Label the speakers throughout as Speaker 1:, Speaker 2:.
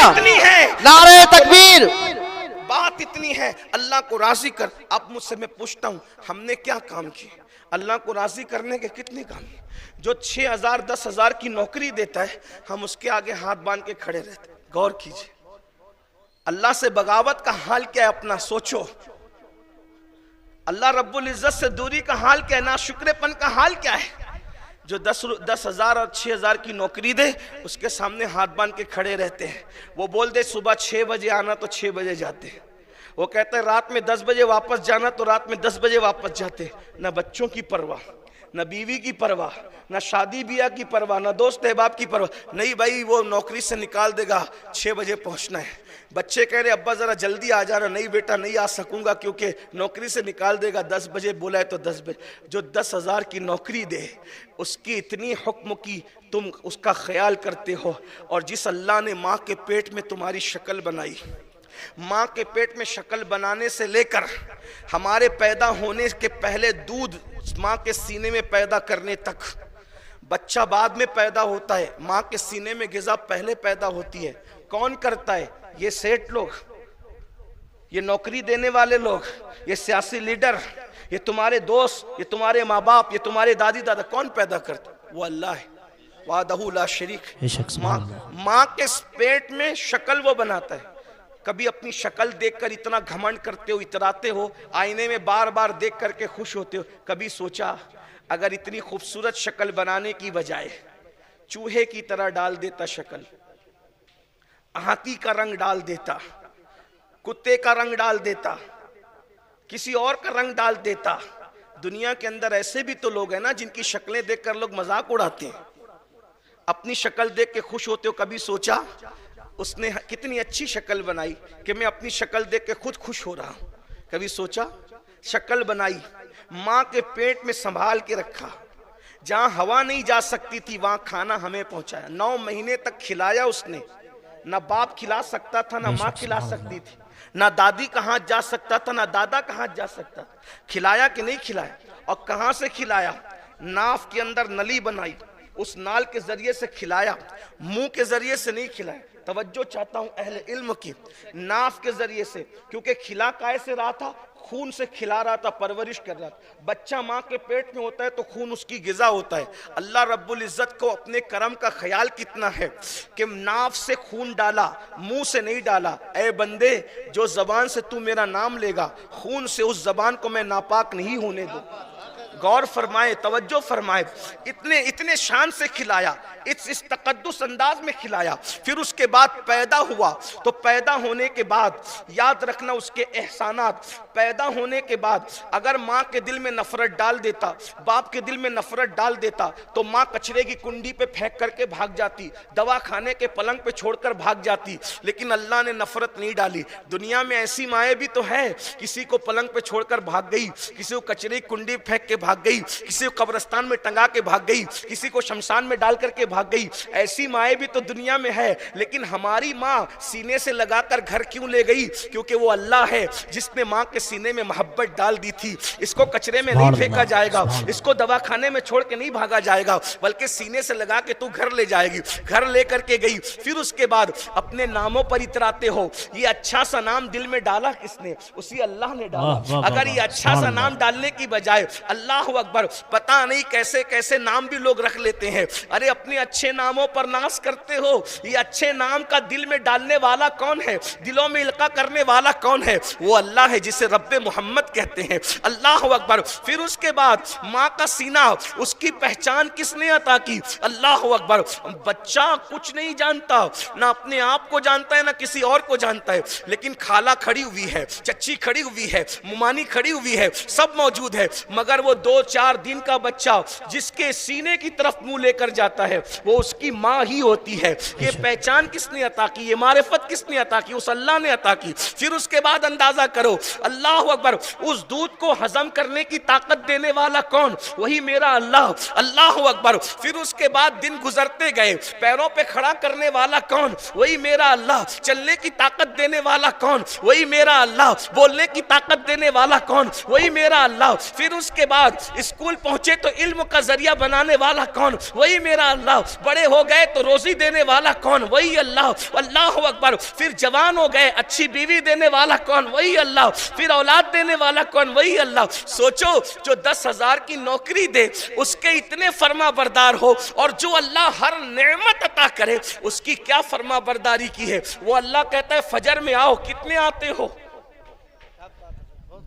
Speaker 1: इतनी है,
Speaker 2: नारे तकबीर।
Speaker 1: बात इतनी है, अल्लाह को राजी कर। अब मुझसे मैं पूछता हूँ, हमने क्या काम किए? अल्लाह को राजी करने के कितने काम किए? जो 6,000 10,000 की नौकरी देता है, हम उसके आगे हाथ बांध के खड़े रहते। गौर कीजिए, अल्लाह से बगावत का हाल क्या है अपना सोचो। अल्लाह रब्बुल इज्जत से दूरी का हाल क्या है, नाशुक्रेपन का हाल क्या है? जो 10,000 और 6,000 की नौकरी दे, उसके सामने हाथ बांध के खड़े रहते हैं। वो बोल दे सुबह 6 बजे आना तो 6 बजे जाते हैं। वो कहते हैं रात में 10 बजे वापस जाना तो रात में 10 बजे वापस जाते। न बच्चों की परवाह, न बीवी की परवाह, न शादी ब्याह की परवाह, न दोस्त अहबाब की परवाह। नहीं भाई, वो नौकरी से निकाल देगा, 6 बजे पहुंचना है। बच्चे कह रहे अब्बा जरा जल्दी आ जाना। नहीं बेटा, नहीं आ सकूंगा क्योंकि नौकरी से निकाल देगा, 10 बजे बोला है तो 10 बजे। जो 10,000 की नौकरी दे, उसकी इतनी हुक्म की तुम उसका ख्याल करते हो। और जिस अल्लाह ने माँ के पेट में तुम्हारी शक्ल बनाई, माँ के पेट में शक्ल बनाने से लेकर हमारे पैदा होने के पहले दूध माँ के सीने में पैदा करने तक, बच्चा बाद में पैदा होता है, माँ के सीने में ग़िज़ा पहले पैदा होती है। कौन करता है? ये सेठ लोग, ये नौकरी देने वाले लोग, ये सियासी लीडर, ये तुम्हारे दोस्त, ये तुम्हारे माँ बाप, ये तुम्हारे दादी दादा। कौन पैदा करता? वो अल्लाह है, वादहू ला शरीक। माँ के पेट में शक्ल वो बनाता है। कभी अपनी शक्ल देखकर इतना घमंड करते हो, इतराते हो, आईने में बार बार देख करके खुश होते हो? कभी सोचा अगर इतनी खूबसूरत शक्ल बनाने की बजाय चूहे की तरह डाल देता शक्ल, हाथी का रंग डाल देता, कुत्ते का रंग डाल देता, किसी और का रंग डाल देता? दुनिया के अंदर ऐसे भी तो लोग हैं ना जिनकी शक्लें देखकर लोग मजाक उड़ाते हैं, अपनी शक्ल देख के खुश होते हो? कभी सोचा उसने कितनी अच्छी शक्ल बनाई कि मैं अपनी शक्ल देख के खुद खुश हो रहा हूं? कभी सोचा? शक्ल बनाई, माँ के पेट में संभाल के रखा, जहां हवा नहीं जा सकती थी वहां खाना हमें पहुंचाया। 9 महीने तक खिलाया उसने। ना बाप खिला सकता था, ना माँ खिला सकती थी, ना दादी का हाथ जा सकता था, ना दादा का हाथ जा सकता था। खिलाया कि नहीं खिलाया? और कहां से खिलाया? नाफ के अंदर नली बनाई, उस नाल के जरिए से खिलाया, मुंह के जरिए से नहीं खिलाया। तवज्जो चाहता हूं अहले इल्म की, नाफ के जरिए से, क्योंकि खिला काय से रहा था? खून से खिला रहा था, परवरिश कर रहा था। बच्चा माँ के पेट में होता है तो खून उसकी ग़िज़ा होता है। अल्लाह रब्बुल इज़्ज़त को अपने करम का ख्याल कितना है कि नाफ से खून डाला, मुंह से नहीं डाला। ऐ बंदे, जो ज़बान से तू मेरा नाम लेगा, खून से उस ज़बान को मैं नापाक नहीं होने दूँ। गौर फरमाए, तवज्जो फरमाए। इतने शान से खिलाया, इस तकद्दुस अंदाज में खिलाया। फिर उसके बाद पैदा हुआ, तो पैदा होने के बाद याद रखना उसके एहसानात। पैदा होने के बाद अगर माँ के दिल में नफरत डाल देता, बाप के दिल में नफरत डाल देता, तो माँ कचरे की कुंडी पे फेंक करके भाग जाती, दवा खाने के पलंग पे छोड़कर भाग जाती। लेकिन अल्लाह ने नफरत नहीं डाली। दुनिया में ऐसी माएँ भी तो है, किसी को पलंग पे छोड़कर भाग गई, किसी को कचरे की कुंडी फेंक के भाग गई, किसी को कब्रिस्तान में टंगा के भाग गई, किसी को शमशान में डाल करके भाग गई। ऐसी माएँ भी तो दुनिया में है। लेकिन हमारी माँ सीने से लगाकर घर क्यों ले गई? क्योंकि वो अल्लाह है जिसने माँ के सीने में मोहब्बत डाल दी थी। इसको कचरे में नहीं फेंका जाएगा, इसको दवाखाने में छोड़ के नहीं भागा जाएगा, बल्कि सीने से लगा के तू घर ले जाएगी। घर ले करके गई। फिर उसके बाद अपने नामों पर इतराते हो। ये अच्छा सा नाम दिल में डाला किसने? उसी अल्लाह ने डाला। अगर ये अच्छा सा नाम डालने की बजाय अल्लाह अकबर, पता नहीं कैसे कैसे नाम भी लोग रख लेते हैं। अरे अपने अच्छे नामों पर नाश करते हो। ये अच्छे नाम का दिल में डालने वाला कौन है? दिलों में इल्का करने वाला कौन है? वो अल्लाह है जिसे रब्बे मोहम्मद कहते हैं। अल्लाह अकबर। फिर उसके बाद माँ का सीना, उसकी पहचान किसने अता की? अल्लाह अकबर। बच्चा कुछ नहीं जानता, ना अपने आप को जानता है ना किसी और को जानता है, लेकिन खाला खड़ी हुई है, चच्ची खड़ी हुई है, मुमानी खड़ी हुई है, सब मौजूद है। मगर वो 2-4 दिन का बच्चा जिसके सीने की तरफ मुंह लेकर जाता है वो उसकी माँ ही होती है। ये पहचान किसने अता की? ये मारिफत किसने अता की? उस अल्लाह ने अता की। फिर उसके बाद अंदाजा करो, अल्लाह अकबर, उस दूध को हजम करने की ताकत देने वाला कौन? वही मेरा अल्लाह। अल्लाह अकबर। फिर उसके बाद दिन गुजरते गए, पैरों पे खड़ा करने वाला कौन? वही मेरा अल्लाह। चलने की ताकत देने वाला कौन? वही मेरा अल्लाह। बोलने की ताकत देने वाला कौन? वही मेरा अल्लाह। फिर उसके बाद बाद स्कूल पहुंचे तो इल्म का जरिया बनाने वाला कौन? वही मेरा अल्लाह। बड़े हो गए तो रोजी देने वाला कौन? वही अल्लाह। अल्लाह अकबर। फिर जवान हो गए, अच्छी बीवी देने वाला कौन? वही अल्लाह। फिर औलाद देने वाला कौन? वही अल्लाह। सोचो, जो 10,000 की नौकरी दे उसके इतने फर्मा बरदार हो, और जो अल्लाह हर नेमत अता करे उसकी क्या फर्मा बरदारी की है। वो अल्लाह कहता है फजर में आओ, कितने आते हो?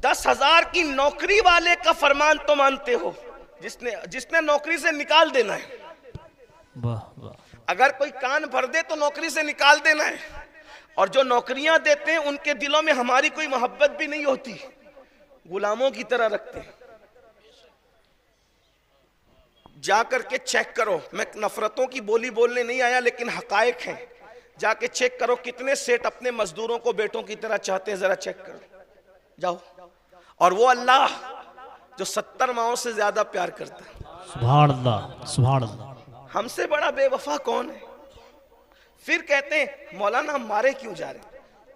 Speaker 1: 10,000 की नौकरी वाले का फरमान तो मानते हो, जिसने नौकरी से निकाल देना है।
Speaker 2: वाह वाह।
Speaker 1: अगर कोई कान भर दे तो नौकरी से निकाल देना है, और जो नौकरियां देते हैं उनके दिलों में हमारी कोई मोहब्बत भी नहीं होती, गुलामों की तरह रखते हैं। जाकर के चेक करो, मैं नफरतों की बोली बोलने नहीं आया, लेकिन हकायक हैं। जाके चेक करो कितने सेठ अपने मजदूरों को बेटों की तरह चाहते हैं, जरा चेक करो, जाओ। और वो अल्लाह जो 70 माओं से ज्यादा प्यार करता है,
Speaker 2: सुभान अल्लाह, सुभान अल्लाह।
Speaker 1: हमसे बड़ा बेवफा कौन है? फिर कहते हैं मौलाना हम मारे क्यों जा रहे,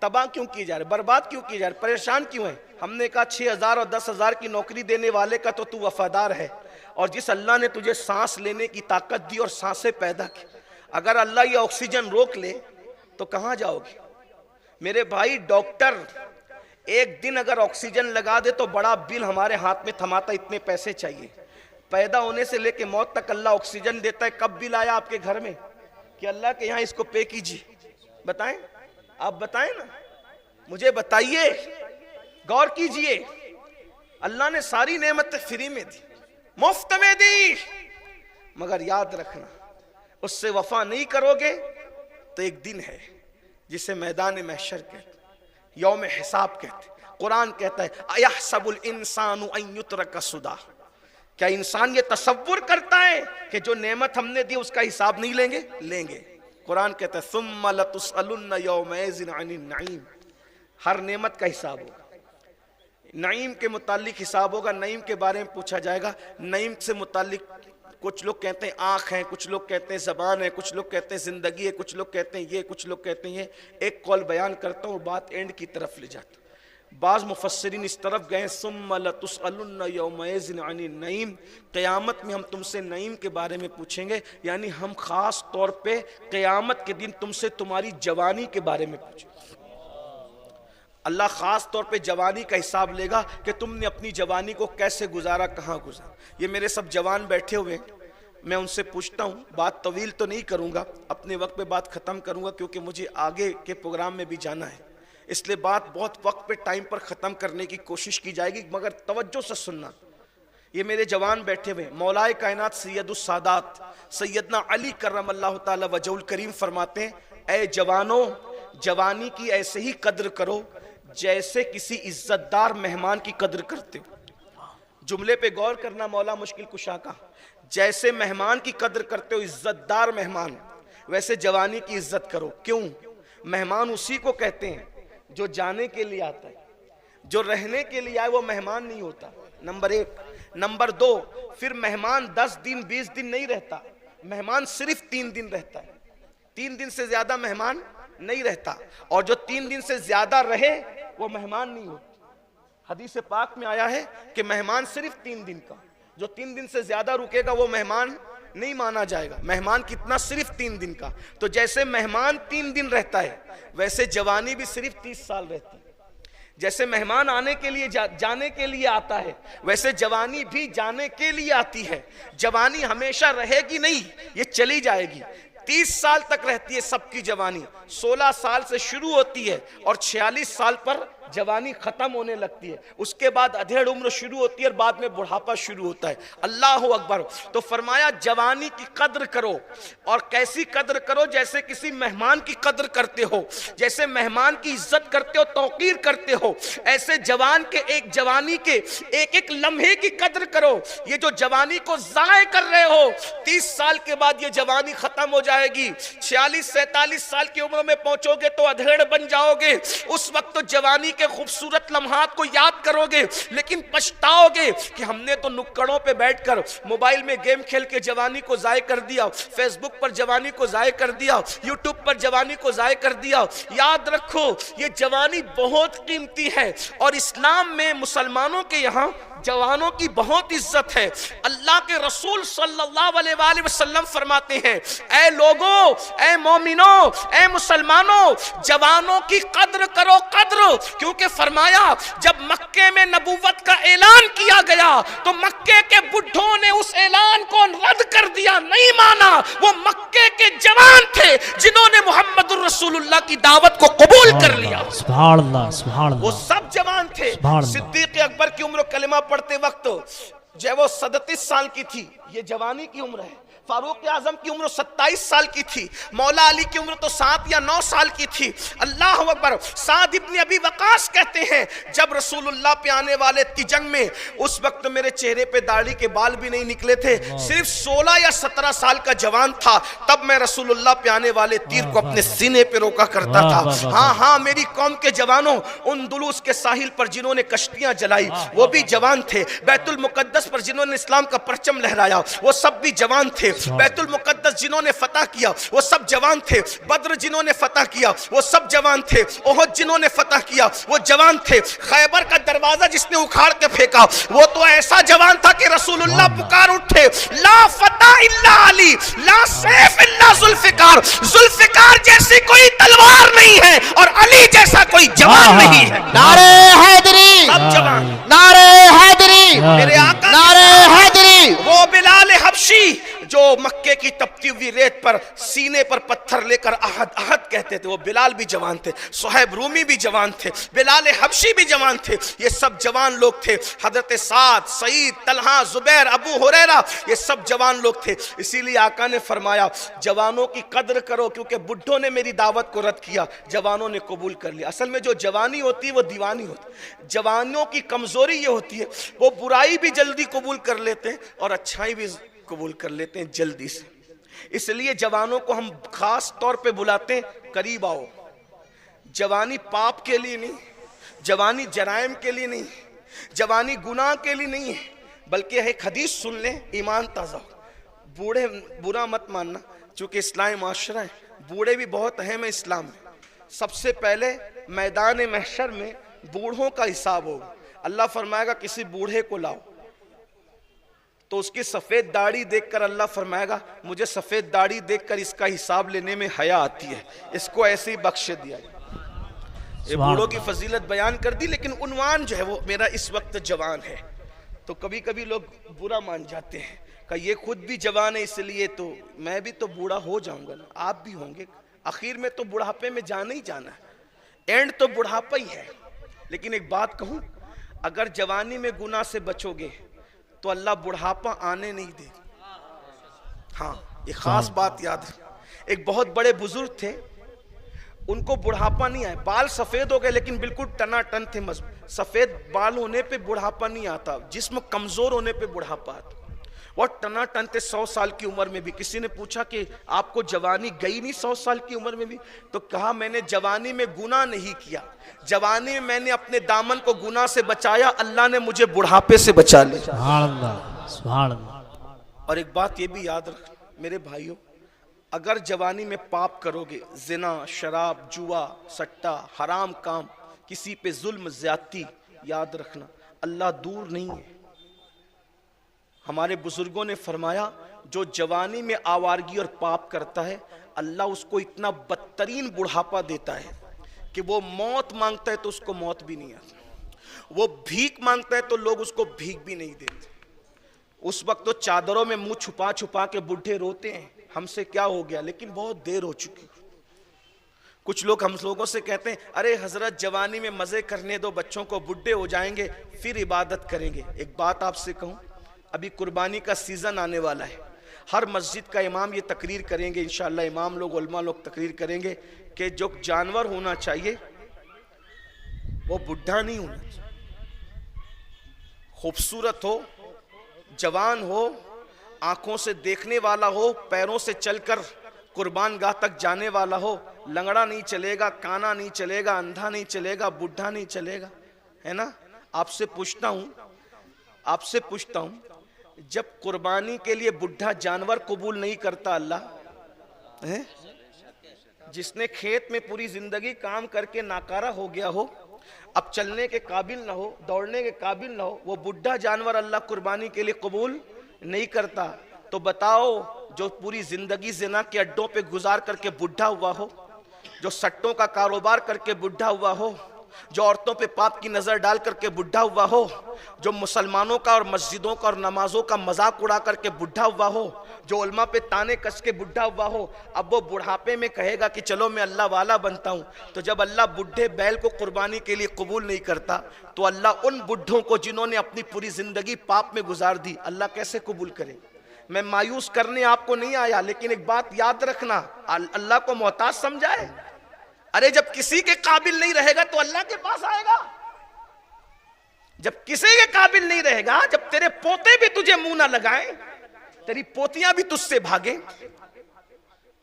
Speaker 1: तबाह क्यों किए जा रहे, बर्बाद क्यों किए जा रहे, परेशान क्यों है? हमने कहा 6,000 और 10,000 की नौकरी देने वाले का तो तू वफादार है, और जिस अल्लाह ने तुझे सांस लेने की ताकत दी और सांसें पैदा की, अगर अल्लाह ये ऑक्सीजन रोक ले तो कहां जाओगे? मेरे भाई डॉक्टर एक दिन अगर ऑक्सीजन लगा दे तो बड़ा बिल हमारे हाथ में थमाता, इतने पैसे चाहिए। पैदा होने से लेके मौत तक अल्लाह ऑक्सीजन देता है। कब बिल आया आपके घर में कि अल्लाह के यहाँ इसको पे कीजिए? बताएं, आप बताएं ना, मुझे बताइए, गौर कीजिए। अल्लाह ने सारी नेमतें फ्री में दी, मुफ्त में दी, मगर याद रखना उससे वफा नहीं करोगे तो एक दिन है जिसे मैदान महशर कहते, यौम हिसाब कहते। कुरान कहता है अयहसबुल इंसानु अन युत्रक सुदा, क्या इंसान ये तसव्वुर करता है कि जो नेमत हमने दी उसका हिसाब नहीं लेंगे? लेंगे। कुरान कहता है सुम्मा लतुसअलुन्ना यौमइज़िन अनिन नईम, हर नेमत का हिसाब होगा, नईम के मुतालिक हिसाब होगा, नईम के बारे में पूछा जाएगा। नईम से मुतालिक कुछ लोग कहते हैं आँख है, कुछ लोग कहते हैं ज़बान है, कुछ लोग कहते हैं ज़िंदगी है, कुछ लोग कहते हैं ये, कुछ लोग कहते हैं ये। एक कौल बयान करता हूँ, बात एंड की तरफ ले जाता हूँ। बाज़ मुफस्सिरीन इस तरफ गए सुम्मा लतुसअलुन्ना यौमइज़िन अनिन नईम, क़यामत में हम तुमसे नईम के बारे में पूछेंगे, यानी हम ख़ास तौर पे क़यामत के दिन तुमसे तुम्हारी जवानी के बारे में पूछेंगे। अल्लाह ख़ास तौर पे जवानी का हिसाब लेगा कि तुमने अपनी जवानी को कैसे गुजारा, कहाँ गुजारा। ये मेरे सब जवान बैठे हुए हैं, मैं उनसे पूछता हूँ, बात तवील तो नहीं करूँगा, अपने वक्त पे बात ख़त्म करूँगा क्योंकि मुझे आगे के प्रोग्राम में भी जाना है, इसलिए बात बहुत वक्त पे टाइम पर ख़त्म करने की कोशिश की जाएगी, मगर तवज्जो से सुनना। ये मेरे जवान बैठे हुए, मौलाए कायनात सैयदुस सादात सैयदना अली करमल्लाहु ताला वजहुल करीम फरमाते हैं, ऐ जवानों, जवानी की ऐसे ही कद्र करो जैसे किसी इज्जतदार मेहमान की कद्र करते हो। जुमले पे गौर करना, मौला मुश्किल कुशा का, जैसे मेहमान की कद्र करते हो, इज्जतदार मेहमान, वैसे जवानी की इज्जत करो। क्यों? मेहमान उसी को कहते हैं जो जाने के लिए आता है, जो रहने के लिए आए वो मेहमान नहीं होता, नंबर 1। नंबर 2, फिर मेहमान 10 दिन 20 दिन नहीं रहता, मेहमान सिर्फ 3 दिन रहता है, 3 दिन से ज्यादा मेहमान नहीं रहता, और जो 3 दिन से ज्यादा रहे वो मेहमान नहीं होता। हदीस पाक में आया है कि मेहमान सिर्फ 3 दिन का, जो 3 दिन से ज्यादा रुकेगा वो मेहमान नहीं माना जाएगा। मेहमान कितना? सिर्फ 3 दिन का। तो जैसे मेहमान 3 दिन रहता है, वैसे जवानी भी सिर्फ 30 साल रहती है। जैसे मेहमान आने के लिए जाने के लिए आता है, वैसे जवानी भी जाने के लिए आती है। जवानी हमेशा रहेगी नहीं, ये चली जाएगी। 30 साल तक रहती है सबकी जवानी, 16 साल से शुरू होती है और 46 साल पर जवानी खत्म होने लगती है। उसके बाद अधेड़ उम्र शुरू होती है और बाद में बुढ़ापा शुरू होता है। अल्लाह अकबर। तो फरमाया जवानी की कद्र करो, और कैसी कद्र करो? जैसे किसी मेहमान की कद्र करते हो, जैसे मेहमान की इज्जत करते हो, तौकीर करते हो, ऐसे जवान के जवानी के एक एक लम्हे की कद्र करो। ये जो जवानी को ज़ाय कर रहे हो, 30 साल के बाद ये जवानी खत्म हो जाएगी। 46-47 साल की उम्र में पहुंचोगे तो अधेड़ बन जाओगे। उस वक्त तो जवानी खूबसूरत लम्हात को याद करोगे, लेकिन पछताओगे कि हमने तो नुक्कड़ों पे बैठकर मोबाइल में गेम खेल के जवानी को जाय कर दिया, फेसबुक पर जवानी को जाय कर दिया, यूट्यूब पर जवानी को जाय कर दिया। याद रखो ये जवानी बहुत कीमती है, और इस्लाम में मुसलमानों के यहाँ जवानों की बहुत इज्जत है। अल्लाह के रसूल सल्लल्लाहु अलैहि वसल्लम फरमाते हैं, ऐ लोगों, ऐ मोमिनों, ऐ मुसलमानों, जवानों की कद्र करो, कद्र। क्योंकि फरमाया जब मक्के में नबूवत का ऐलान किया गया तो मक्के के बुढ़ों ने उस ऐलान को रद्द कर दिया, नहीं माना। वो मक्के के जवान थे जिन्होंने मोहम्मदुर रसूलुल्लाह की दावत को कबूल कर लिया।
Speaker 2: सुभान अल्लाह, सुभान
Speaker 1: वो
Speaker 2: अल्लाह।
Speaker 1: सब जवान थे। सिद्दीक अकबर की उम्र कलिमा पढ़ते वक्त जब वो 37 साल की थी, ये जवानी की उम्र है। फारूक आजम की उम्र 27 साल की थी। मौला अली की उम्र तो 7 या 9 साल की थी। अल्लाह अकबर। साद इब्न अबी वकास कहते हैं जब रसूलुल्लाह पे आने वाले तिजंग में, उस वक्त मेरे चेहरे पे दाढ़ी के बाल भी नहीं निकले थे, सिर्फ 16 या 17 साल का जवान था। तब मैं रसूलुल्लाह पे आने वाले तीर को अपने सीने पे रोका करता था। हाँ हाँ, मेरी कौम के जवानों, उन दुलूस के साहिल पर जिन्होंने कश्तियां जलाई वो भी जवान थे। बैतुल मुकद्दस पर जिन्होंने इस्लाम का परचम लहराया वो सब भी जवान थे। बैतुल मुकद्दस जिन्होंने फतह किया वो सब जवान थे। बद्र जिन्होंने फतह किया वो सब जवान थे। ओहद जिन्होंने फतह किया वो जवान थे। खैबर का दरवाजा जिसने उखाड़ के फेंका वो तो ऐसा जवान था कि रसूलुल्लाह पुकार उठे, ला फतह इल्ला अली, ला सैफ इल्ला जुल्फिकार। जुल्फिकार जैसी कोई तलवार नहीं है और अली जैसा कोई जवान नहीं है।
Speaker 3: नारे हैदरी,
Speaker 1: सब जवान।
Speaker 3: नारे हैदरी,
Speaker 1: मेरे आका
Speaker 3: नारे हैदरी।
Speaker 1: वो बिलाल हबशी जो मक्के की तपती हुई रेत पर सीने पर पत्थर लेकर अहद अहद कहते थे, वो बिलाल भी जवान थे। सुहैब रूमी भी जवान थे। बिलाल हबशी भी जवान थे। ये सब जवान लोग थे। हजरत साद, सईद, तलहा, जुबैर, अबू हुरैरा, ये सब जवान लोग थे। इसीलिए आका ने फरमाया जवानों की कद्र करो, क्योंकि बुढ़ों ने मेरी दावत को रद्द किया, जवानों ने कबूल कर लिया। असल में जो जवानी होती है वो दीवानी होती है। जवानों की कमजोरी ये होती है वो बुराई भी जल्दी कबूल कर लेते हैं और अच्छाई भी कबूल कर लेते हैं जल्दी से। इसलिए जवानों को हम खास तौर पे बुलाते हैं, करीब आओ। जवानी पाप के लिए नहीं, जवानी जराइम के लिए नहीं, जवानी गुनाह के लिए नहीं है, बल्कि एक हदीस सुन ले, ईमान ताज़ा हो। बूढ़े बुरा मत मानना, चूंकि इस्लामी माशरा है, बूढ़े भी बहुत अहम है इस्लाम में। सबसे पहले मैदान महशर में बूढ़ों का हिसाब होगा। अल्लाह फरमाएगा किसी बूढ़े को लाओ, तो उसकी सफ़ेद दाढ़ी देखकर अल्लाह फरमाएगा मुझे सफ़ेद दाढ़ी देखकर इसका हिसाब लेने में हया आती है, इसको ऐसे ही बख्श दिया। ये बूढ़ों की फजीलत बयान कर दी, लेकिन उन्वान जो है वो मेरा इस वक्त जवान है। तो कभी कभी लोग बुरा मान जाते हैं कि ये खुद भी जवान है इसलिए तो मैं भी तो बूढ़ा हो जाऊंगा ना, आप भी होंगे। आखिर में तो बुढ़ापे में जाना ही जाना है, एंड तो बुढ़ापा ही है। लेकिन एक बात कहूँ, अगर जवानी में गुनाह से बचोगे तो अल्लाह बुढ़ापा आने नहीं दे। हाँ, ये खास बात याद है। एक बहुत बड़े बुजुर्ग थे, उनको बुढ़ापा नहीं आया। बाल सफेद हो गए लेकिन बिल्कुल टनाटन थे, मजबूत। सफेद बाल होने पे बुढ़ापा नहीं आता, जिस्म कमजोर होने पे बुढ़ापा आता। वो टनाटन थे 100 साल की उम्र में भी। किसी ने पूछा कि आपको जवानी गई नहीं 100 साल की उम्र में भी? तो कहा मैंने जवानी में गुनाह नहीं किया, जवानी में मैंने अपने दामन को गुनाह से बचाया, अल्लाह ने मुझे बुढ़ापे से बचा लिया।
Speaker 2: सुभान अल्लाह, सुभान अल्लाह।
Speaker 1: और एक बात ये भी याद रख मेरे भाइयों, अगर जवानी में पाप करोगे, जिना, शराब, जुआ, सट्टा, हराम काम, किसी पे जुल्म, ज्यादती, याद रखना अल्लाह दूर नहीं है। हमारे बुजुर्गों ने फरमाया जो जवानी में आवारगी और पाप करता है अल्लाह उसको इतना बदतरीन बुढ़ापा देता है कि वो मौत मांगता है तो उसको मौत भी नहीं आती, वो भीख मांगता है तो लोग उसको भीख भी नहीं देते। उस वक्त तो चादरों में मुंह छुपा छुपा के बूढ़े रोते हैं हमसे क्या हो गया, लेकिन बहुत देर हो चुकी। कुछ लोग हम लोगों से कहते हैं अरे हजरत जवानी में मजे करने दो बच्चों को, बुढ़े हो जाएंगे फिर इबादत करेंगे। एक बात आपसे कहूं, अभी कुर्बानी का सीजन आने वाला है। हर मस्जिद का इमाम ये तकरीर करेंगे, इंशाअल्लाह इमाम लोग, उलमा लोग तकरीर करेंगे कि जो जानवर होना चाहिए वो बुढ़ा नहीं होना चाहिए, खूबसूरत हो, जवान हो, आंखों से देखने वाला हो, पैरों से चलकर कुर्बान गाह तक जाने वाला हो। लंगड़ा नहीं चलेगा, काना नहीं चलेगा, अंधा नहीं चलेगा, बुढ़ा नहीं चलेगा, है ना। आपसे पूछता हूं जब कुर्बानी के लिए बुढ़ा जानवर कबूल नहीं करता अल्लाह है, जिसने खेत में पूरी जिंदगी काम करके नाकारा हो गया हो, अब चलने के काबिल ना हो, दौड़ने के काबिल ना हो, वो बुढ़ा जानवर अल्लाह कुर्बानी के लिए कबूल नहीं करता। तो बताओ, जो पूरी जिंदगी जिना के अड्डों पे गुजार करके बुढ़ा हुआ हो, जो सट्टों का कारोबार करके बुढ़ा हुआ हो, जो औरतों पे पाप की नजर डाल करके बुढ़ा हुआ हो, जो मुसलमानों का और मस्जिदों का और नमाजों का मजाक उड़ा करके बुढ़ा हुआ हो, जो उल्मा पे ताने कस के बुढ़ा हुआ हो, अब वो बुढ़ापे में कहेगा कि चलो मैं अल्लाह वाला बनता हूं। तो जब अल्लाह बुढ़े बैल को कुर्बानी के लिए कबूल नहीं करता, तो अल्लाह उन बुढ़ों को जिन्होंने अपनी पूरी जिंदगी पाप में गुजार दी, अल्लाह कैसे कबूल करे? मैं मायूस करने आपको नहीं आया, लेकिन एक बात याद रखना, अल्लाह को मोहताज समझाए। अरे जब किसी के काबिल नहीं रहेगा तो अल्लाह के पास आएगा। जब किसी के काबिल नहीं रहेगा, जब तेरे पोते भी तुझे मुंह ना लगाएं, तेरी पोतियां भी तुझसे भागे,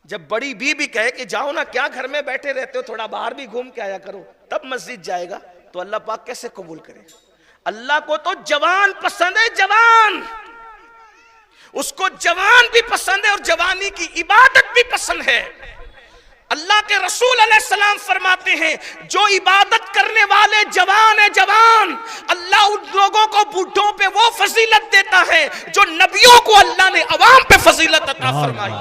Speaker 1: जब बड़ी बीबी कहे कि जाओ ना, क्या घर में बैठे रहते हो, थोड़ा बाहर भी घूम के आया करो, तब मस्जिद जाएगा, तो अल्लाह पाक कैसे कबूल करे? अल्लाह को तो जवान पसंद है, जवान, उसको जवान भी पसंद है और जवानी की इबादत भी पसंद है। अल्लाह के रसूल अलैहिस्सलाम फरमाते हैं, जो इबादत करने वाले जवान है, जवान, अल्लाह उन लोगों को बूढ़ों पे वो फजीलत देता है जो नबियों को अल्लाह ने अवाम पे फजीलत अता फरमाई।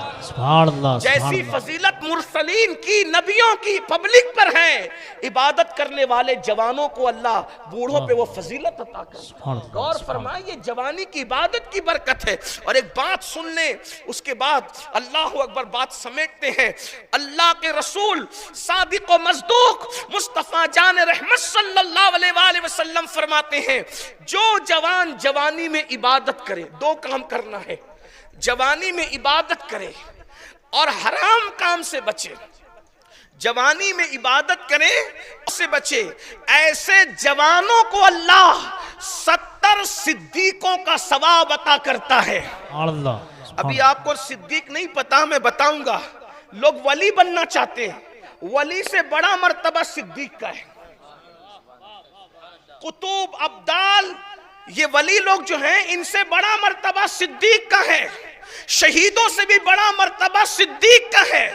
Speaker 1: जैसी फजीलत मुरसलीन की, नबियों की, पब्लिक पर है, इबादत करने वाले जवानों को अल्लाह बूढ़ों पे वो फजीलत अता कर। गौर फरमाए, ये जवानी की इबादत की बरकत है। और एक बात सुन ले, उसके बाद अल्लाह अकबर बात समेटते हैं। अल्लाह के रसूल सादिक व मस्दूक मुस्तफा जान रहमत सल्लल्लाहु अलैहि वसल्लम फरमाते हैं, जो जवान जवानी में इबादत करे, दो काम करना है, जवानी में इबादत करे और हराम काम से बचे। जवानी में इबादत करे, उससे बचे। ऐसे जवानों को अल्लाह 70 सिद्दीकों का सवाब अता करता है। अभी आपको सिद्दीक नहीं पता, मैं बताऊंगा। लोग वली बनना चाहते हैं, वली से बड़ा मर्तबा सिद्दीक का है। कुतुब, अब्दाल, ये वली लोग जो हैं, इनसे बड़ा मर्तबा सिद्दीक का है। शहीदों से भी बड़ा मर्तबा सिद्दीक का है।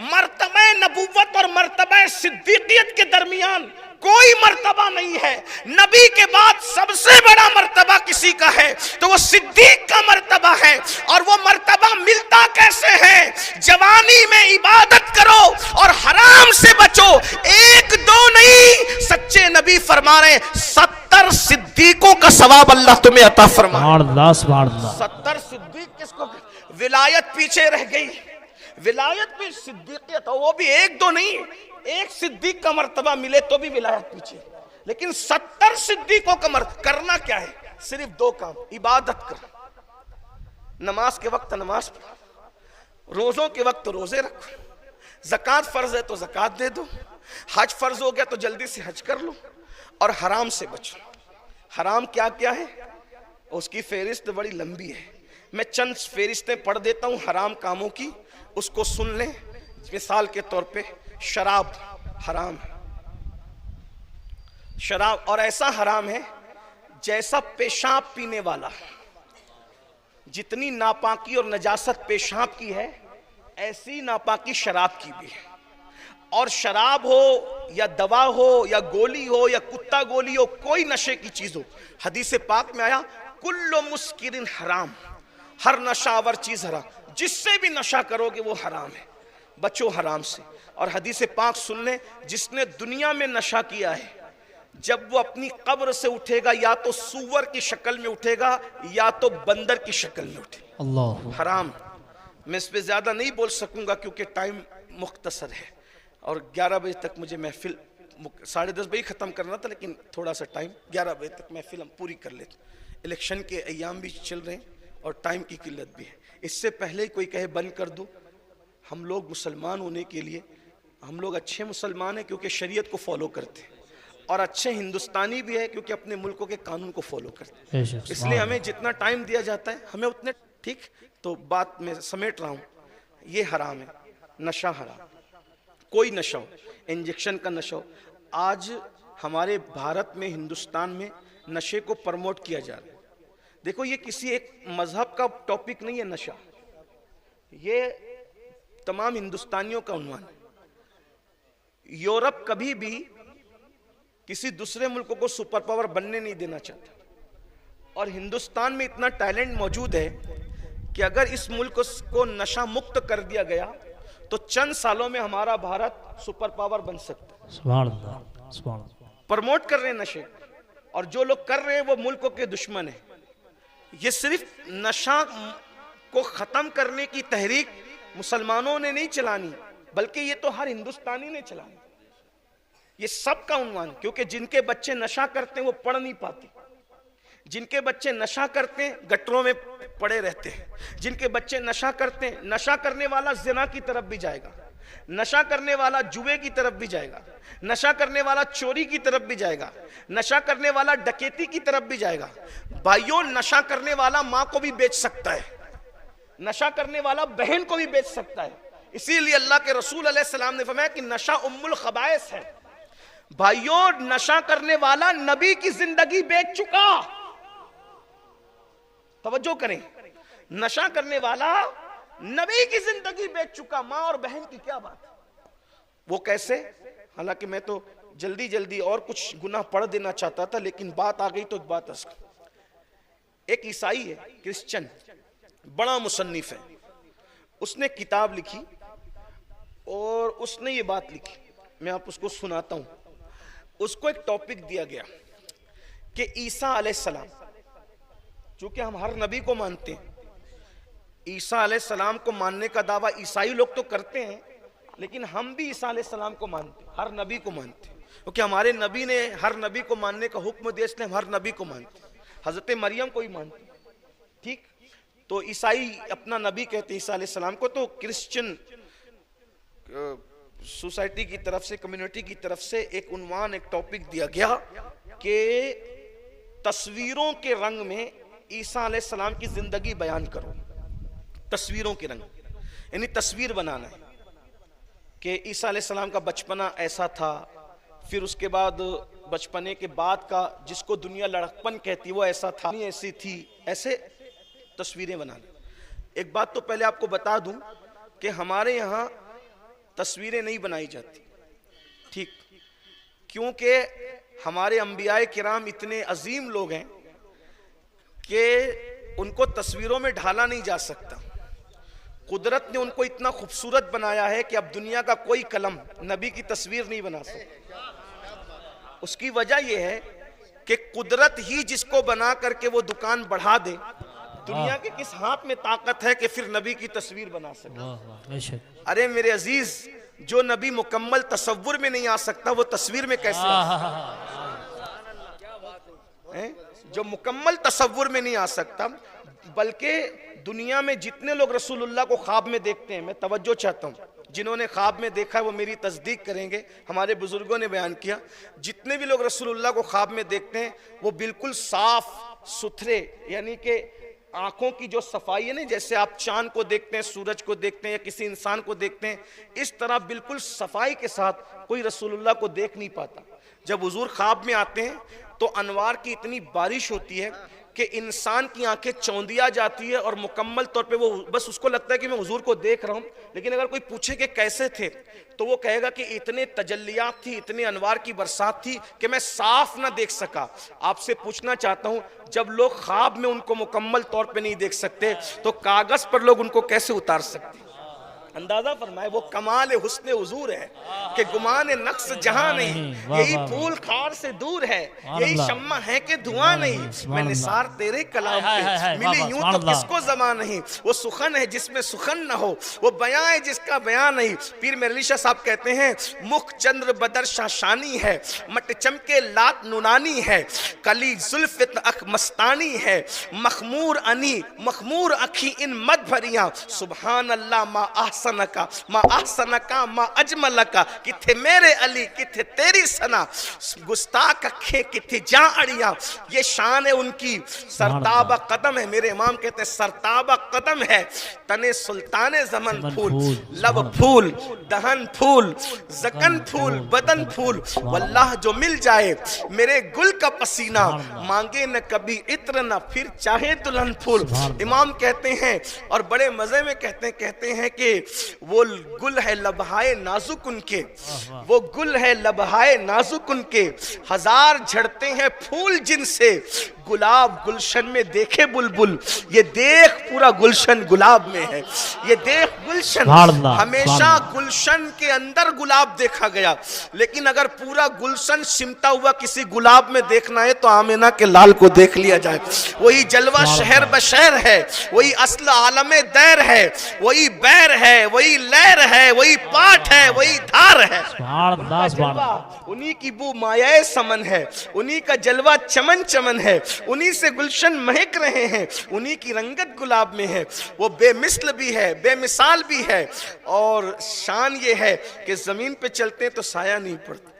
Speaker 1: मर्तबा नबुव्वत और मर्तबा सिद्दीकियत के दरमियान कोई मर्तबा नहीं है। नबी के बाद सबसे बड़ा मर्तबा किसी का है तो वो सिद्दीक का मर्तबा है। और वो मर्तबा मिलता कैसे है? जवानी में इबादत करो और हराम से बचो। एक दो नहीं, सच्चे नबी फरमा रहे 70 सिद्दीकों का सवाब अल्लाह तुम्हें अता फरमाए। 70 सिद्दीक किसको? विलायत पीछे रह गई, विलायत भी सिद्दीकियत, वो भी एक दो नहीं, एक सिद्दीक का मर्तबा मिले तो भी विलायत पीछे। लेकिन 70 सिद्दीकों का करना क्या है? सिर्फ दो काम, इबादत कर, नमाज के वक्त नमाज पढ़ो, रोजों के वक्त रोजे रखो, ज़कात फर्ज है तो ज़कात दे दो, हज फर्ज हो गया तो जल्दी से हज कर लो, और हराम से बचो। हराम क्या क्या है उसकी फेरिस्त बड़ी लंबी है, मैं चंद फेरिस्तें पढ़ देता हूं हराम कामों की, उसको सुन लें। मिसाल के तौर पे शराब हराम है, शराब, और ऐसा हराम है जैसा पेशाब पीने वाला, जितनी नापाकी और नजासत पेशाब की है ऐसी नापाकी शराब की भी है। और शराब हो या दवा हो या गोली हो या कुत्ता गोली हो, कोई नशे की चीज हो, हदीस पाक में आया कुल्लु मुस्किरिन हराम, हर नशावर चीज हराम, जिससे भी नशा करोगे वो हराम है, बचो हराम से। और हदीस पाक सुन ले, जिसने दुनिया में नशा किया है जब वो अपनी कब्र से उठेगा या तो सूअर की शक्ल में उठेगा या तो बंदर की शक्ल में उठेगा। अल्लाह, हराम। मैं इस पे ज्यादा नहीं बोल सकूंगा क्योंकि टाइम मुख्तसर है और 11 बजे तक मुझे महफिल 10:30 बजे खत्म करना था, लेकिन थोड़ा सा टाइम 11 बजे तक महफिल हम पूरी कर लेते। इलेक्शन के अयाम भी चल रहे हैं और टाइम की किल्लत भी है। इससे पहले ही कोई कहे बंद कर दो, हम लोग मुसलमान होने के लिए, हम लोग अच्छे मुसलमान हैं क्योंकि शरीयत को फॉलो करते हैं, और अच्छे हिंदुस्तानी भी है क्योंकि अपने मुल्कों के कानून को फॉलो करते हैं। इसलिए हमें जितना टाइम दिया जाता है हमें उतने, ठीक। तो बात में समेट रहा हूँ, ये हराम है, नशा हराम, कोई नशा हो, इंजेक्शन का नशा हो। आज हमारे भारत में, हिंदुस्तान में नशे को प्रमोट किया जा रहा है। देखो, ये किसी एक मजहब का टॉपिक नहीं है नशा, ये तमाम हिंदुस्तानियों का उन्वान है। यूरोप कभी भी किसी दूसरे मुल्क को सुपर पावर बनने नहीं देना चाहता। और हिंदुस्तान में इतना टैलेंट मौजूद है कि अगर इस मुल्क को नशा मुक्त कर दिया गया तो चंद सालों में हमारा भारत सुपर पावर बन सकता है।
Speaker 2: सुभान अल्लाह, सुभान अल्लाह।
Speaker 1: प्रमोट कर रहे हैं नशे, और जो लोग कर रहे हैं वो मुल्कों के दुश्मन है। ये सिर्फ नशा को खत्म करने की तहरीक मुसलमानों ने नहीं चलानी, बल्कि ये तो हर हिंदुस्तानी ने चलानी। ये सबका उन्वान, क्योंकि जिनके बच्चे नशा करते हैं वो पढ़ नहीं पाते, जिनके बच्चे नशा करते हैं गटरों में पड़े रहते हैं, जिनके बच्चे नशा करते हैं, नशा करने वाला ज़िना की तरफ भी जाएगा, नशा करने वाला जुए की तरफ भी जाएगा, नशा करने वाला चोरी की तरफ भी जाएगा, नशा करने वाला डकैती की तरफ भी जाएगा। भाइयों, नशा करने वाला माँ को भी बेच सकता है, नशा करने वाला बहन को भी बेच सकता है। इसीलिए अल्लाह के रसूल अलैहि सलाम ने फरमाया कि नशा उम्मुल खबाइस है। भाइयों, नशा करने वाला नबी की जिंदगी बेच चुका। तवज्जो करें, नशा करने वाला नबी की जिंदगी बेच चुका। माँ और बहन की क्या बात, वो कैसे? हालांकि मैं तो जल्दी जल्दी और कुछ गुनाह पढ़ देना चाहता था, लेकिन बात आ गई तो बात एक ईसाई है, क्रिश्चियन, बड़ा मुसन्निफ है, उसने किताब लिखी और उसने ये बात लिखी, मैं आप उसको सुनाता हूं। उसको एक टॉपिक दिया गया कि ईसा अलैहिस्सलाम, चूंकि हम हर नबी को मानते हैं, ईसा अलैहिस्सलाम को मानने का दावा ईसाई लोग तो करते हैं, लेकिन हम भी ईसा अलैहिस्सलाम को मानते हैं, हर नबी को मानते हैं, क्योंकि हमारे नबी ने हर नबी को मानने का हुक्म दिया, इसलिए हम हर नबी को मानते हैं। हजरत मरियम को ही मानते हैं, ठीक? तो ईसाई अपना नबी कहते हैं ईसा अलैहिस्सलाम को। तो क्रिश्चियन सोसाइटी की तरफ से, कम्युनिटी की तरफ से एक उन्वान, एक टॉपिक दिया गया कि तस्वीरों के रंग में ईसा अलैहिस्सलाम की जिंदगी बयान करो। तस्वीरों के रंग यानी तस्वीर बनाना है कि ईसा अलैहिस्सलाम का बचपना ऐसा था, फिर उसके बाद बचपने के बाद का जिसको दुनिया लड़कपन कहती है वो ऐसा था, ऐसी थी, ऐसे तस्वीरें बनाना। एक बात तो पहले आपको बता दूं कि हमारे यहाँ तस्वीरें नहीं बनाई जाती, ठीक? क्योंकि हमारे अंबियाए किराम इतने अजीम लोग हैं कि उनको तस्वीरों में ढाला नहीं जा सकता। कुदरत ने उनको इतना खूबसूरत बनाया है कि अब दुनिया का कोई कलम नबी की तस्वीर नहीं बना सकता। उसकी वजह यह है कि कुदरत ही जिसको बना करके वो दुकान बढ़ा दे, दुनिया के किस हाथ में ताकत है कि फिर नबी की तस्वीर बना सके? अरे मेरे अजीज, जो नबी मुकम्मल तसव्वुर में नहीं आ सकता वो तस्वीर में कैसे जो मुकम्मल तसव्वुर में नहीं आ सकता। बल्कि दुनिया में जितने लोग रसूलुल्लाह को ख्वाब में देखते हैं, मैं तवज्जो चाहता हूँ, जिन्होंने ख्वाब में देखा है वो मेरी तस्दीक करेंगे, हमारे बुजुर्गों ने बयान किया, जितने भी लोग रसूलुल्लाह को ख्वाब में देखते हैं वो बिल्कुल साफ सुथरे, यानी कि आंखों की जो सफाई है ना, जैसे आप चांद को देखते हैं, सूरज को देखते हैं या किसी इंसान को देखते हैं, इस तरह बिल्कुल सफाई के साथ कोई रसूलुल्लाह को देख नहीं पाता। जब हुजूर ख्वाब में आते हैं तो अनवार की इतनी बारिश होती है कि इंसान की आंखें चौंधिया जाती है और मुकम्मल तौर पे वो बस उसको लगता है कि मैं हुजूर को देख रहा हूँ। लेकिन अगर कोई पूछे कि कैसे थे तो वो कहेगा कि इतने तजल्लियात थी, इतने अनवार की बरसात थी कि मैं साफ ना देख सका। आपसे पूछना चाहता हूँ, जब लोग ख्वाब में उनको मुकम्मल तौर पे नहीं देख सकते तो कागज पर लोग उनको कैसे उतार सकते? अंदाजा फरमाए, वो कमाल हुस्न हुजूर है कि गुमान नक्श जहां नहीं, यही फूल खार से दूर है, यही शम्मा है कि धुआं नहीं, मैं निसार तेरे कलाम पे मिली यूं तो किसको ज़बान नहीं, वो सुखन है जिसमें सुखन न हो, वो बयां है जिसका बयां नहीं। पीर मेरे अली शाह साहब कहते हैं, मुख चंद्र बदर शाशानी है, मट चमके लात नुनानी है, कली जुल्फ़ अख मस्तानी है, मखमूर अनी मखमूर अखी इन मद भरियां, सुभान अल्लाह मा का मा आहसनका मा अजमलका, किथे मेरे अली किथे तेरी सना, गुस्ताख अखे किथे जा अड़िया, ये शान है उनकी, सरताबा कदम है। मेरे इमाम कहते हैं सरताबा कदम है, तने सुल्ताने जमन फूल, लब फूल दहन फूल जकन फूल बदन फूल, वल्लाह जो मिल जाए मेरे गुल का पसीना, मांगे न कभी इत्र न फिर चाहे दुल्हन फूल। इमाम कहते हैं और बड़े मजे में कहते हैं कि वो गुल है लबहाए नाजुक उनके, वो गुल है लबहाए नाजुक उनके, हजार झड़ते हैं फूल जिनसे, गुलाब गुलशन में देखे बुलबुल, ये देख पूरा गुलशन गुलाब में है, ये देख गुलशन, हमेशा गुलशन के अंदर गुलाब देखा गया, लेकिन अगर पूरा गुलशन सिमटा हुआ किसी गुलाब में देखना है तो आमिना के लाल को देख लिया जाए। वही जलवा शहर बशहर है, वही असल आलमे दैर है, वही बैर है, वही लहर है, वही पाठ है, वही धार है, उन्हीं की बू मायाए समन है, उन्हीं का जलवा चमन चमन है, उन्हीं से गुलशन महक रहे हैं, उन्हीं की रंगत गुलाब में है। वो बेमिसल भी है, बेमिसाल भी है, और शान ये है कि जमीन पे चलते हैं तो साया नहीं पड़ता,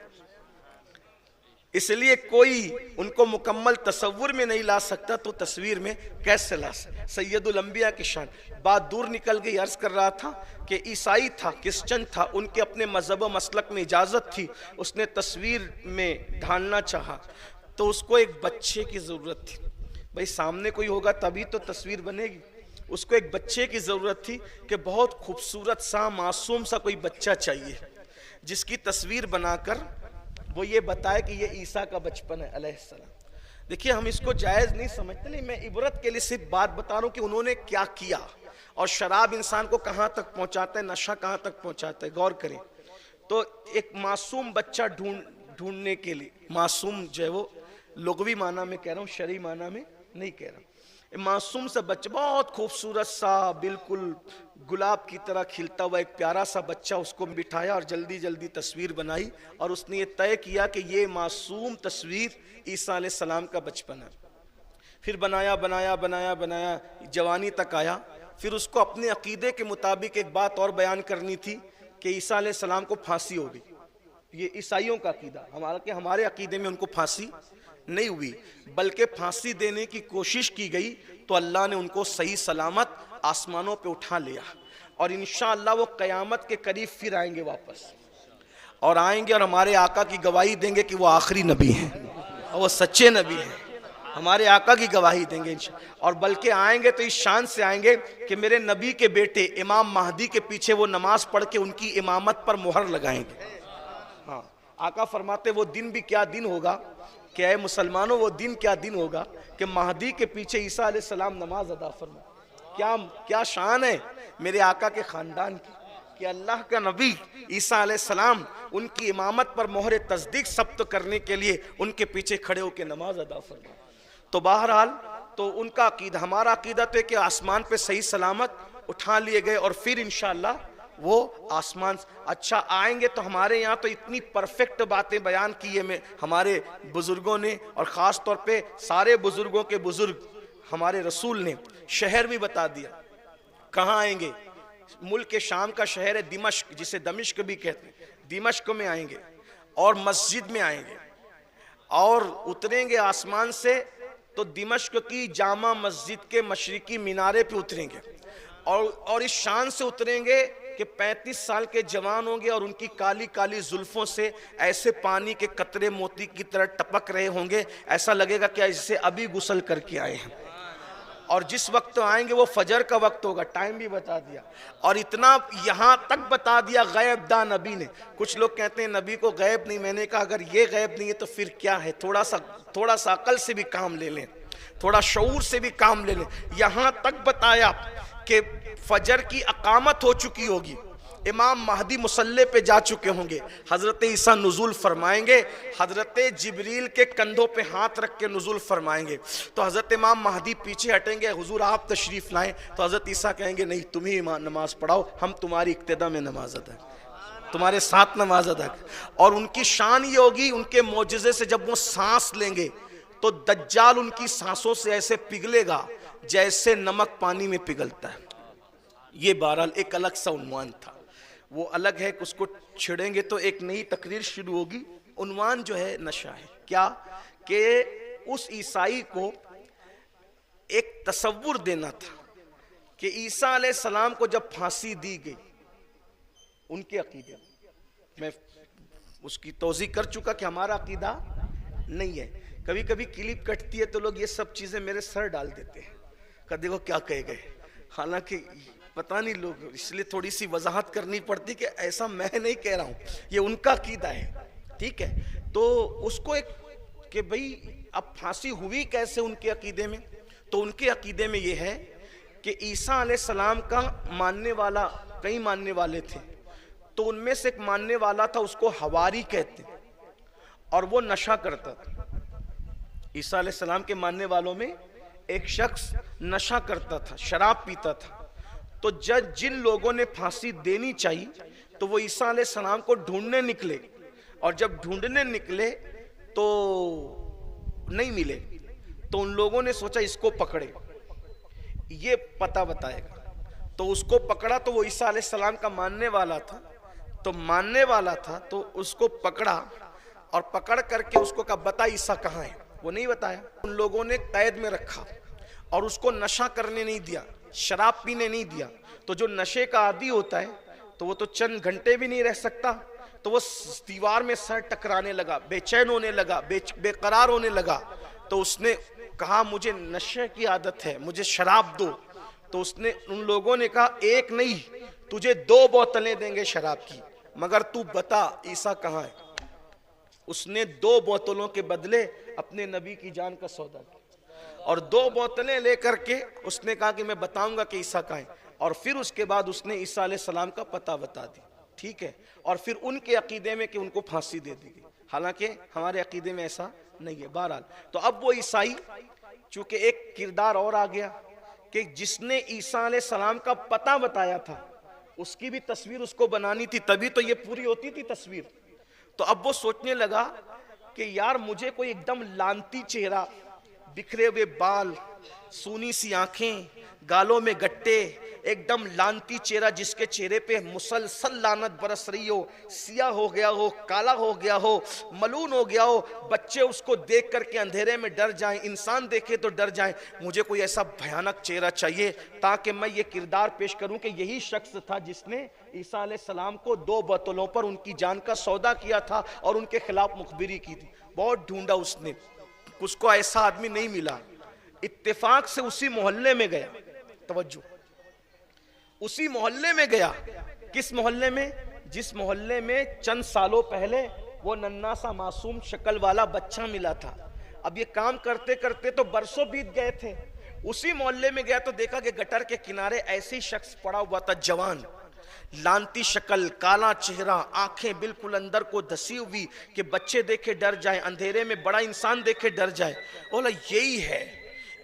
Speaker 1: इसलिए कोई उनको मुकम्मल तसव्वुर में नहीं ला सकता तो तस्वीर में कैसे ला सकता। सैयदुल अंबिया की शान। बात दूर निकल गई। अर्ज कर रहा था कि ईसाई था, क्रिश्चन था, उनके अपने मजहब व मसलक में इजाज़त थी, उसने तस्वीर में ढालना चाहा तो उसको एक बच्चे की ज़रूरत थी। भाई सामने कोई होगा तभी तो तस्वीर बनेगी। उसको एक बच्चे की ज़रूरत थी कि बहुत खूबसूरत सा मासूम सा कोई बच्चा चाहिए जिसकी तस्वीर बनाकर वो ये बताए कि ये ईसा का बचपन है अलैहिस्सलाम। देखिए हम इसको जायज़ नहीं समझते, नहीं, मैं इबरत के लिए सिर्फ बात बता रहा हूँ कि उन्होंने क्या किया और शराब इंसान को कहाँ तक पहुँचाता है, नशा कहाँ तक पहुँचाता है। गौर करें तो एक मासूम बच्चा ढूंढने के लिए, मासूम जो है वो लुग़वी माना में कह रहा हूँ, शरई माना में नहीं कह रहा, मासूम सा बच्चा, बहुत खूबसूरत सा, बिल्कुल गुलाब की तरह खिलता हुआ एक प्यारा सा बच्चा, उसको बिठाया और जल्दी जल्दी तस्वीर बनाई और उसने ये तय किया कि ये मासूम तस्वीर ईसा अलैहिस्सलाम का बचपन है। फिर बनाया बनाया बनाया बनाया जवानी तक आया। फिर उसको अपने अकीदे के मुताबिक एक बात और बयान करनी थी कि ईसा अलैहिस्सलाम को फांसी हो गई। ये ईसाइयों का अकीदा, हमारे अकीदे में उनको फांसी नहीं हुई, बल्कि फांसी देने की कोशिश की गई तो अल्लाह ने उनको सही सलामत आसमानों पे उठा लिया और इंशाअल्लाह वो क़यामत के करीब फिर आएंगे वापस, और आएंगे और हमारे आका की गवाही देंगे कि वो आखिरी नबी हैं और वो सच्चे नबी हैं। हमारे आका की गवाही देंगे इंशाअल्लाह, और बल्कि आएंगे तो इस शान से आएंगे कि मेरे नबी के बेटे इमाम महदी के पीछे वो नमाज पढ़ के उनकी इमामत पर मुहर लगाएंगे। हाँ, आका फरमाते वो दिन भी क्या दिन होगा, क्या है मुसलमानों, वो दिन क्या दिन होगा कि महदी के पीछे ईसा अलैहिस्सलाम नमाज अदा फरमा। क्या शान है मेरे आका के ख़ानदान की कि अल्लाह का नबी ईसा अलैहिस्सलाम उनकी इमामत पर मोहर तस्दीक सब्त करने के लिए उनके पीछे खड़े होकर नमाज अदा फरमा। तो बहरहाल तो उनका अकीदा, हमारा अकीदा तो है कि आसमान पे सही सलामत उठा लिए गए और फिर इंशाअल्लाह वो आसमान अच्छा आएंगे। तो हमारे यहाँ तो इतनी परफेक्ट बातें बयान की है हमारे बुजुर्गों ने, और ख़ास तौर पे सारे बुजुर्गों के बुजुर्ग हमारे रसूल ने शहर भी बता दिया कहाँ आएंगे। मुल्क के शाम का शहर है दिमश्क, जिसे दमिश्क भी कहते हैं, दिमश्क में आएंगे और मस्जिद में आएंगे और उतरेंगे आसमान से तो दिमश्क की जामा मस्जिद के मशरिकी मीनारे पे उतरेंगे और इस शान से उतरेंगे कि 35 साल के जवान होंगे और उनकी काली काली जुल्फों से ऐसे पानी के कतरे मोती की तरह टपक रहे होंगे, ऐसा लगेगा कि जैसे अभी गुस्ल करके आए हैं। और जिस वक्त आएंगे वो फजर का वक्त होगा, टाइम भी बता दिया, और इतना यहाँ तक बता दिया गैब दा नबी ने। कुछ लोग कहते हैं नबी को गैब नहीं, मैंने कहा अगर ये गैब नहीं है तो फिर क्या है। थोड़ा सा अकल से भी काम ले लें, थोड़ा शऊर से भी काम ले लें। यहाँ तक बताया कि फजर की अकामत हो चुकी होगी, इमाम महदी मुसल्ले पे जा चुके होंगे, हजरत ईसा नुज़ूल फरमाएंगे, हजरत जिब्रील के कंधों पे हाथ रख के नुज़ूल फरमाएंगे। तो हजरत इमाम महदी पीछे हटेंगे, हुजूर आप तशरीफ लाएं, तो हजरत ईसा कहेंगे नहीं तुम ही नमाज पढ़ाओ, हम तुम्हारी इक्तिदा में नमाज अदा, तुम्हारे साथ नमाज अदा। और उनकी शान ये होगी, उनके मोजज़े से जब वो सांस लेंगे तो दज्जाल उनकी सांसों से ऐसे पिघलेगा जैसे नमक पानी में पिघलता है। ये बहरहाल एक अलग सा उन्वान था, वो अलग है कि उसको छिड़ेंगे तो एक नई तकरीर शुरू होगी। उन्वान जो है नशा है, क्या कि उस ईसाई को एक तसव्वुर देना था कि ईसा अलैहिस्सलाम को जब फांसी दी गई, उनके अकीदे, मैं उसकी तौज़ीह कर चुका कि हमारा अकीदा नहीं है। कभी कभी क्लिप कटती है तो लोग ये सब चीज़ें मेरे सर डाल देते हैं, कभी देखो क्या कहे गए, हालांकि पता नहीं लोग, इसलिए थोड़ी सी वजाहत करनी पड़ती कि ऐसा मैं नहीं कह रहा हूं, ये उनका अकीदा है, ठीक है। तो उसको एक कि भाई अब फांसी हुई कैसे उनके अकीदे में, तो उनके अकीदे में ये है कि ईसा अलैहिस्सलाम का मानने वाला, कई मानने वाले थे, तो उनमें से एक मानने वाला था, उसको हवारी कहते, और वो नशा करता था। ईसा अलैहिस्सलाम के मानने वालों में एक शख्स नशा करता था, शराब पीता था। तो जज जिन लोगों ने फांसी देनी चाहिए तो वो ईसा अलैहिस्सलाम को ढूंढने निकले, और जब ढूंढने निकले तो नहीं मिले, तो उन लोगों ने सोचा इसको पकड़े, ये पता बताएगा। तो उसको पकड़ा, तो वो ईसा अलैहिस्सलाम का मानने वाला था, तो मानने वाला था, तो उसको पकड़ा, और पकड़ करके उसको कहा बता ईसा कहाँ है, वो नहीं बताया। उन लोगों ने कैद में रखा और उसको नशा करने नहीं दिया, शराब पीने नहीं दिया। तो जो नशे का आदी होता है तो वो तो चंद घंटे भी नहीं रह सकता, तो वो दीवार में सर टकराने लगा, बेचैन होने लगा, बेकरार होने लगा। तो उसने कहा मुझे नशे की आदत है, मुझे शराब दो। तो उसने, उन लोगों ने कहा एक नहीं, तुझे 2 बोतलें देंगे शराब की, मगर तू बता ईसा कहाँ है। उसने 2 बोतलों के बदले अपने नबी की जान का सौदा किया, और 2 बोतलें लेकर के उसने कहा कि मैं बताऊंगा कि ईसा कहाँ है। और फिर उसके बाद उसने ईसा अलैहिस्सलाम का पता बता दी, ठीक है। और फिर उनके अकीदे में कि उनको फांसी दे दी गई, हालांकि हमारे अकीदे में ऐसा नहीं है। बहरहाल, तो अब वो ईसाई, चूंकि एक किरदार और आ गया कि जिसने ईसा अलैहिस्सलाम का पता बताया था उसकी भी तस्वीर उसको बनानी थी, तभी तो ये पूरी होती थी तस्वीर। तो अब वो सोचने लगा कि यार मुझे कोई एकदम लानती चेहरा, बिखरे हुए बाल, सूनी सी आंखें, गालों में गट्टे, एकदम लानती चेहरा जिसके चेहरे पे मुसलसल लानत बरस रही हो, सिया हो गया हो, काला हो गया हो, मलून हो गया हो, बच्चे उसको देख करके अंधेरे में डर जाएं, इंसान देखे तो डर जाएं। मुझे कोई ऐसा भयानक चेहरा चाहिए ताकि मैं ये किरदार पेश करूं कि यही शख्स था जिसने ईसा अलैहिस्सलाम को 2 बोतलों पर उनकी जान का सौदा किया था और उनके खिलाफ मुखबिरी की थी। बहुत ढूंढा उसने, उसको ऐसा आदमी नहीं मिला। इत्तेफाक से उसी मोहल्ले में गया, तवज्जो, उसी मोहल्ले में गया। किस मोहल्ले में? जिस मोहल्ले में चंद सालों पहले वो नन्ना सा मासूम शक्ल वाला बच्चा मिला था। अब ये काम करते करते तो बरसों बीत गए थे। उसी मोहल्ले में गया तो देखा कि गटर के किनारे ऐसे ही शख्स पड़ा हुआ था, जवान, लानती शक्ल, काला चेहरा, आंखें बिल्कुल अंदर को धसी हुई कि बच्चे देखे डर जाए, अंधेरे में बड़ा इंसान देखे डर जाए। बोला यही है,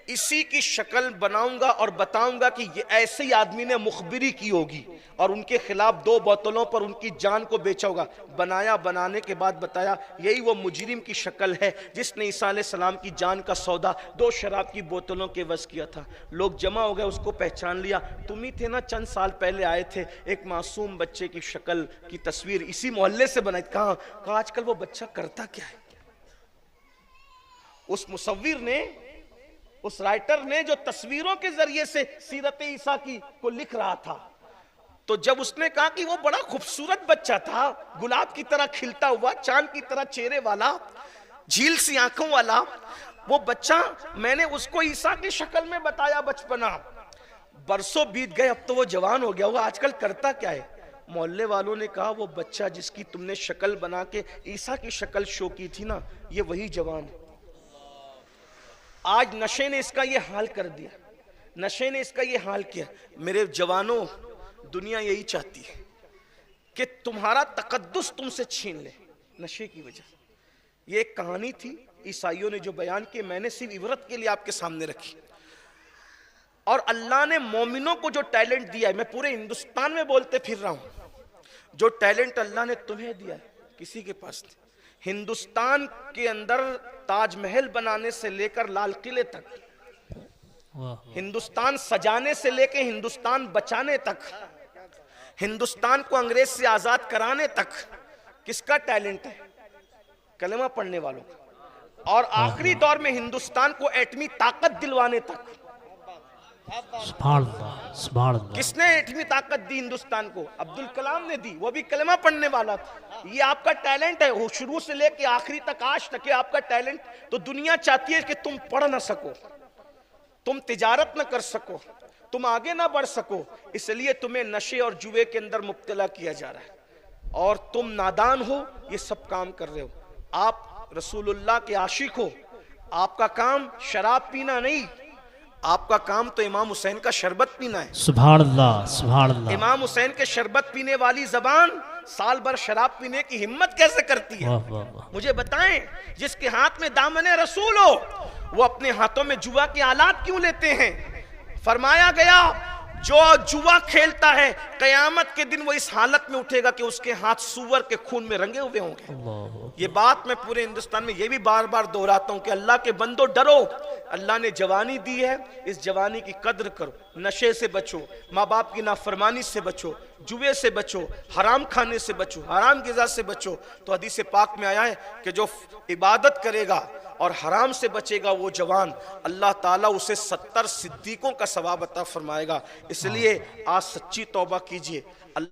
Speaker 1: इसी की शक्ल बनाऊंगा और बताऊंगा कि ये ऐसे ही आदमी ने मुखबिरी की होगी और उनके खिलाफ 2 बोतलों पर उनकी जान को बेचा होगा। बनाया, बनाने के बाद बताया यही वो मुजरिम की शक्ल है जिसने ईसा अलैहिस्सलाम की जान का सौदा 2 शराब की बोतलों के वश किया था। लोग जमा हो गए, उसको पहचान लिया, तुम ही थे ना, चंद साल पहले आए थे, एक मासूम बच्चे की शक्ल की तस्वीर इसी मोहल्ले से बनाई। कहा आजकल वो बच्चा करता क्या है? उस मुसव्विर ने, उस राइटर ने जो तस्वीरों के जरिए से सीरत ईसा की को लिख रहा था, तो जब उसने कहा कि वो बड़ा खूबसूरत बच्चा था, गुलाब की तरह खिलता हुआ, चांद की तरह चेहरे वाला, झील सी आंखों वाला वो बच्चा, मैंने उसको ईसा की शक्ल में बताया बचपना। बरसों बीत गए, अब तो वो जवान हो गया होगा, आजकल करता क्या है? मोहल्ले वालों ने कहा वो बच्चा जिसकी तुमने शक्ल बना के ईसा की शक्ल शो की थी ना, ये वही जवान है। आज नशे ने इसका ये हाल कर दिया, नशे ने इसका ये हाल किया। मेरे जवानों, दुनिया यही चाहती है कि तुम्हारा तकद्दुस तुमसे छीन ले, नशे की वजह। ये एक कहानी थी ईसाइयों ने जो बयान की, मैंने सिर्फ इबरत के लिए आपके सामने रखी। और अल्लाह ने मोमिनों को जो टैलेंट दिया है, मैं पूरे हिंदुस्तान में बोलते फिर रहा हूं, जो टैलेंट अल्लाह ने तुम्हें दिया है किसी के पास नहीं। हिंदुस्तान के अंदर ताजमहल बनाने से लेकर लाल किले तक, हिंदुस्तान सजाने से लेकर हिंदुस्तान बचाने तक, हिंदुस्तान को अंग्रेज से आजाद कराने तक किसका टैलेंट है? कलमा पढ़ने वालों का। और आखिरी दौर में हिंदुस्तान को एटमी ताकत दिलवाने तक किसने एटमी ताकत दी हिंदुस्तान को? अब्दुल कलाम ने दी, वो भी कलमा पढ़ने वाला था। ये आपका टैलेंट है, वो शुरू से लेके आखिरी तक, आज तक है आपका टैलेंट। तो दुनिया चाहती है कि तुम पढ़ ना सको, तुम तिजारत ना कर सको, तुम आगे ना बढ़ सको, इसलिए तुम्हें नशे और जुए के अंदर मुब्तला किया जा रहा है, और तुम नादान हो, ये सब काम कर रहे हो। आप रसूलुल्लाह के आशिक हो, आपका काम शराब पीना नहीं, आपका काम तो इमाम हुसैन का शरबत पीना है।
Speaker 2: सुभान अल्लाह, सुभान अल्लाह।
Speaker 1: इमाम हुसैन के शरबत पीने वाली जबान साल भर शराब पीने की हिम्मत कैसे करती है?
Speaker 2: वाह वाह वाह।
Speaker 1: मुझे बताएं, जिसके हाथ में दामने रसूल हो, वो अपने हाथों में जुआ के आलात क्यों लेते हैं? फरमाया गया, जो जुआ खेलता है कयामत के दिन वो इस हालत में उठेगा कि उसके हाथ सूअर के खून में रंगे हुए होंगे।
Speaker 2: अल्लाह।
Speaker 1: ये बात मैं पूरे हिंदुस्तान में ये भी बार बार दोहराता हूं कि अल्लाह के बंदो डरो, अल्लाह ने जवानी दी है, इस जवानी की कद्र करो, नशे से बचो, माँ बाप की नाफरमानी से बचो, जुए से बचो, हराम खाने से बचो, हराम ग़िज़ा से बचो। तो हदीस पाक में आया है कि जो इबादत करेगा और हराम से बचेगा वो जवान, अल्लाह ताला उसे 70 सिद्दीकों का सवाब अता फरमाएगा। इसलिए आज सच्ची तौबा कीजिए।